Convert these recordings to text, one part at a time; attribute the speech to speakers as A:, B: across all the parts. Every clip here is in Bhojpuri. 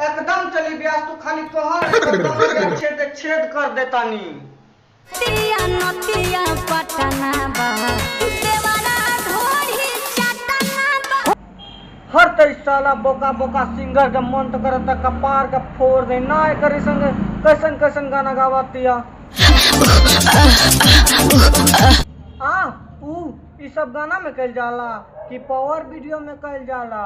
A: एकदम चली ब्यास तू खाली तोहर छेद छेद कर देतानी
B: तिया नतिया पटना बा देवाना ढोरी चटना बा
A: हर तई साला बोका बोका सिंगर के मन तो करता कपार के फोड़ दे ना करी संग कैसन कैसन गाना गावतिया आ ऊ ई सब गाना में कइल जाला कि पावर वीडियो में कइल जाला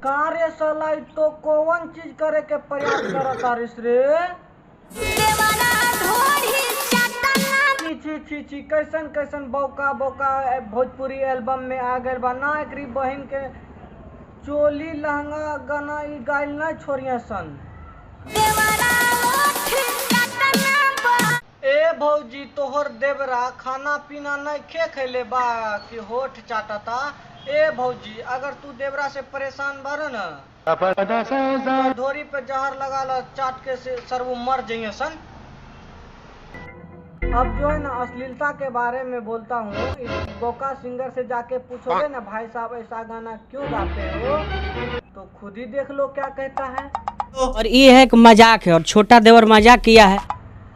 A: कार्य साला तो कौन चीज करे के प्रयास करता रिस रे
B: देवाना ढोरी चटना
A: छी छी छी छी कैसन कैसन बौका बौका भोजपुरी एल्बम में आ गए बा ना एकरी बहन के चोली लहंगा गाना ई गाइल ना छोड़िया सन
B: देवाना ओठी चटना बा
A: ए भौजी तोहर देवरा खाना पीना नहीं खैले बा कि होठ चाटता ए भौजी अगर तू देवरा से परेशान बारो न धोरी पे जहर लगा ला चाट के से सरवो मर जाइए सन अब जो है ना अश्लीलता के बारे में बोलता हूँ इस बोका सिंगर से जाके पूछोगे ना भाई साहब ऐसा गाना क्यों गाते हो तो खुद ही देख लो क्या कहता है।
C: और ये है कि मजाक है और छोटा देवर मजाक किया है।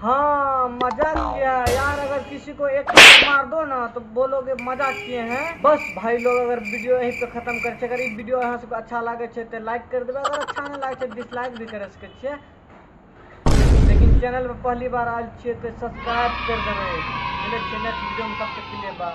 A: हाँ मजाक किया है यार, अगर किसी को एक मार दो ना तो बोलोगे मजाक किए हैं। बस भाई लोग अगर वीडियो यहीं पे खत्म करे अगर ये वीडियो यहाँ से अच्छा लगे तो लाइक कर देवे, अगर अच्छा नहीं लगे डिसलाइक भी कर सके छे, लेकिन चैनल पर पहली बार आए छे तो सब्सक्राइब कर देवे। नेक्स्ट वीडियो में तब तक के लिए बाय।